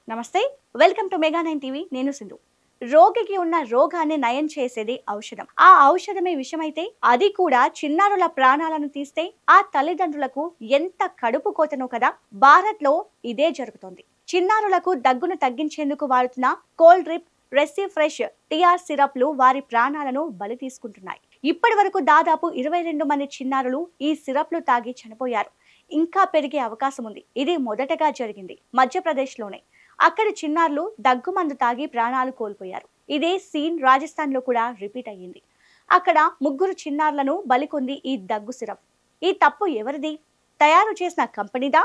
నమస్తే, welcome to mega 9 TV. నేను సింధు. రోగికి ఉన్న రోగాన్ని నయం చేసేది ఔషధం. ఆ ఔషధమే విషమైతే అది కూడా చిన్నారుల ప్రాణాలను తీస్తే ఆ తల్లిదండ్రులకు ఎంత కడుపు కోతనో కదా. భారత్ లో ఇదే జరుగుతోంది. చిన్నారులకు దగ్గును తగ్గించేందుకు వాడుతున్న కోల్డ్ డ్రిప్, రెస్సీ ఫ్రెష్, టిఆర్ సిరప్లు వారి ప్రాణాలను బలి తీసుకుంటున్నాయి. ఇప్పటి వరకు దాదాపు 22 మంది చిన్నారులు ఈ సిరప్లు తాగి చనిపోయారు. ఇంకా పెరిగే అవకాశం ఉంది. ఇది మొదటగా జరిగింది మధ్యప్రదేశ్లోనే. అక్కడి చిన్నారులు దగ్గుమందు తాగి ప్రాణాలు కోల్పోయారు. ఇదే సీన్ రాజస్థాన్ లో కూడా రిపీట్ అయ్యింది. అక్కడ 3 చిన్నారులను బలికొంది ఈ దగ్గు సిరప్. ఈ తప్పు ఎవరిది? తయారు చేసిన కంపెనీదా,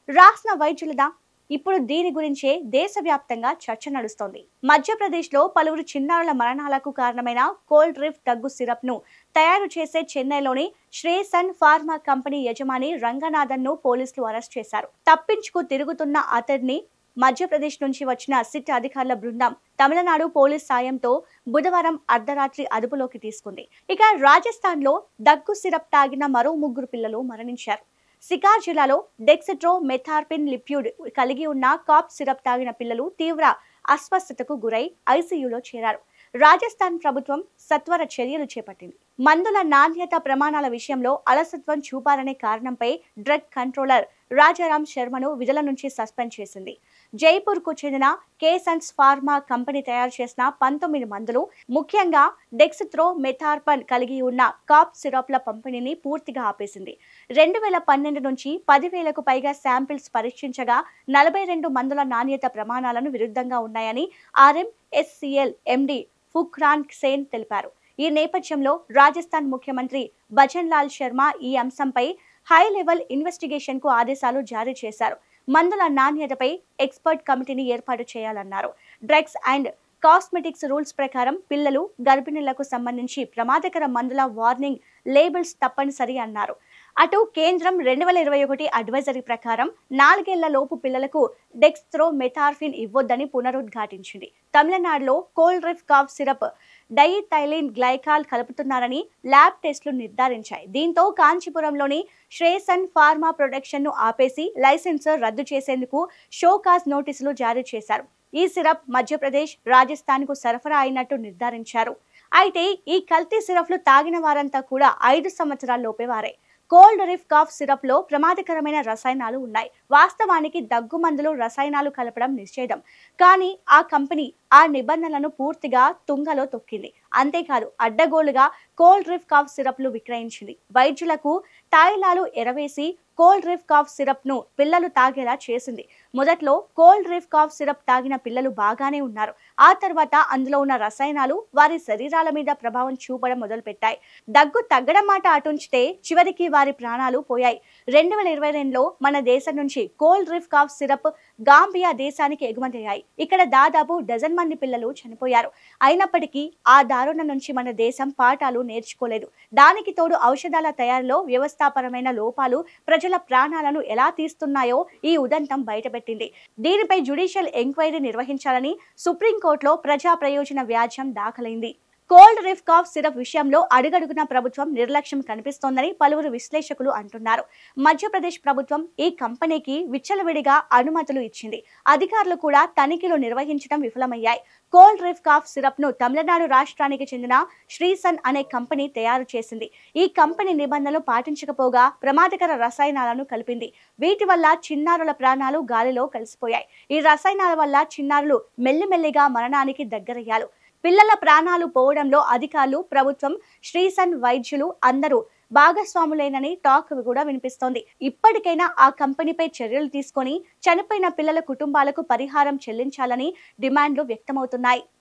రాసిన వైద్యులదా? ఇప్పుడు దీని గురించే దేశవ్యాప్తంగా చర్చ నడుస్తోంది. మధ్యప్రదేశ్ లో పలువురు చిన్నారుల మరణాలకు కారణమైన కోల్డ్ డ్రిప్ దగ్గు సిరప్ ను తయారు చేసే చెన్నైలోని శ్రేసన్ ఫార్మా కంపెనీ యజమాని రంగనాథన్ ను పోలీసులు అరెస్ట్ చేశారు. తప్పించుకు తిరుగుతున్న అతడిని మధ్యప్రదేశ్ నుంచి వచ్చిన సిట్ అధికారుల బృందం తమిళనాడు పోలీస్ సాయంతో బుధవారం అర్ధరాత్రి అదుపులోకి తీసుకుంది. ఇక రాజస్థాన్ లో దగ్గు సిరప్ తాగిన మరో 3 పిల్లలు మరణించారు. సికార్ జిల్లాలో డెక్సిట్రో మెథార్పిన్ లిప్యూడ్ కలిగి ఉన్న కాప్ సిరప్ తాగిన పిల్లలు తీవ్ర అస్వస్థతకు గురై ఐసీయూలో చేరారు. రాజస్థాన్ ప్రభుత్వం సత్వర చర్యలు చేపట్టింది. మందుల నాణ్యత ప్రమాణాల విషయంలో అలసత్వం చూపారనే కారణంపై డ్రగ్ కంట్రోలర్ రాజారాం శర్మను విధుల నుంచి సస్పెండ్ చేసింది. జైపూర్ కు చెందిన కేసన్స్ ఫార్మా కంపెనీ తయారు చేసిన 19 మందులు, ముఖ్యంగా డెక్సిట్రో మెథార్పన్ కలిగి ఉన్న కాప్ సిరప్ల పంపిణీని పూర్తిగా ఆపేసింది. 2012 నుంచి 10,000కు పైగా శాంపిల్స్ పరీక్షించగా 42 మందుల నాణ్యత ప్రమాణాలను విరుద్ధంగా ఉన్నాయని RMSCL ఎండి ఫుక్రాన్ సేన్ తెలిపారు. ఈ నేపథ్యంలో రాజస్థాన్ ముఖ్యమంత్రి భజన్ లాల్ శర్మ ఈ అంశంపై హై లెవెల్ ఇన్వెస్టిగేషన్ కు ఆదేశాలు జారీ చేశారు. మందుల నాణ్యతపై ఎక్స్పర్ట్ కమిటీని ఏర్పాటు చేయాలన్నారు. డ్రగ్స్ అండ్ కాస్మెటిక్స్ రూల్స్ ప్రకారం పిల్లలు, గర్భిణులకు సంబంధించి ప్రమాదకర మందుల వార్నింగ్ లేబుల్స్ తప్పనిసరి అన్నారు. అటు కేంద్రం 2021 అడ్వైజరీ ప్రకారం 4 ఏళ్ల లోపు పిల్లలకు డెక్స్ట్రో మెథార్ఫిన్ ఇవ్వొద్దని పునరుద్ఘాటించింది. తమిళనాడులో cold drip cough syrup diethylene glycol కలుపుతున్నారని ల్యాబ్ టెస్టులు నిర్ధారించాయి. దీంతో కాంచీపురంలోని శ్రేసన్ ఫార్మా ప్రొడక్షన్ ను ఆపేసి లైసెన్స్ రద్దు చేసేందుకు షోకాజ్ నోటీసులు జారీ చేశారు. ఈ సిరప్ మధ్యప్రదేశ్, రాజస్థాన్ కు సరఫరా అయినట్టు నిర్ధారించారు. అయితే ఈ కల్తీ సిరప్లు తాగిన వారంతా కూడా 5 సంవత్సరాల లోపే వారే. కోల్డ్ డ్రిప్ కాఫ్ సిరప్ లో ప్రమాదకరమైన రసాయనాలు ఉన్నాయి. వాస్తవానికి దగ్గు మందులు రసాయనాలు కలపడం నిషేధం. కానీ ఆ కంపెనీ ఆ నిబంధనలను పూర్తిగా తుంగలో తొక్కింది. అంతేకాదు, అడ్డగోలుగా కోల్డ్ డ్రిప్ కాఫ్ సిరప్లు విక్రయించింది. వైద్యులకు తాయిలాలు ఎరవేసి కోల్డ్ డ్రిప్ కాఫ్ సిరప్ ను పిల్లలు తాగేలా చేసింది. మొదట్లో కోల్డ్ డ్రిప్ కాఫ్ సిరప్ తాగిన పిల్లలు బాగానే ఉన్నారు. ఆ తర్వాత అందులో ఉన్న రసాయనాలు వారి శరీరాల మీద ప్రభావం చూపడం మొదలుపెట్టాయి. దగ్గు తగ్గడం మాట అటుంచితే చివరికి వారి ప్రాణాలు పోయాయి. 2022లో మన దేశం నుంచి cold drip cough syrup Gambia దేశానికి ఎగుమతి అయ్యాయి. ఇక్కడ దాదాపు డజన్ మంది పిల్లలు చనిపోయారు. అయినప్పటికీ ఆ దారుణం నుంచి మన దేశం పాఠాలు నేర్చుకోలేదు. దానికి తోడు ఔషధాల తయారీలో వ్యవస్థాపరమైన లోపాలు ప్రజల ప్రాణాలను ఎలా తీస్తున్నాయో ఈ ఉదంతం బయటపెట్టింది. దీనిపై జ్యుడిషియల్ ఎంక్వైరీ నిర్వహించాలని సుప్రీంకోర్టులో ప్రజా ప్రయోజన వ్యాజ్యం దాఖలైంది. కోల్డ్ డ్రిప్ కాఫ్ సిరప్ విషయంలో అడుగడుగున ప్రభుత్వం నిర్లక్ష్యం కనిపిస్తోందని పలువురు విశ్లేషకులు అంటున్నారు. మధ్యప్రదేశ్ ప్రభుత్వం ఈ కంపెనీకి విచ్చలవిడిగా అనుమతులు ఇచ్చింది. అధికారులు కూడా తనిఖీలు నిర్వహించడం విఫలమయ్యాయి. కోల్డ్ డ్రిప్ కాఫ్ సిరప్ ను తమిళనాడు రాష్ట్రానికి చెందిన శ్రీసన్ అనే కంపెనీ తయారు చేసింది. ఈ కంపెనీ నిబంధనలు పాటించకపోగా ప్రమాదకర రసాయనాలను కలిపింది. వీటి వల్ల చిన్నారుల ప్రాణాలు గాలిలో కలిసిపోయాయి. ఈ రసాయనాల వల్ల చిన్నారులు మెల్లిమెల్లిగా మరణానికి దగ్గరయ్యారు. పిల్లల ప్రాణాలు పోవడంలో అధికారులు, ప్రభుత్వం, శ్రీసన్ వైద్యులు అందరూ భాగస్వాములేనని టాక్ కూడా వినిపిస్తోంది. ఇప్పటికైనా ఆ కంపెనీపై చర్యలు తీసుకొని చనిపోయిన పిల్లల కుటుంబాలకు పరిహారం చెల్లించాలని డిమాండ్లు వ్యక్తమవుతున్నాయి.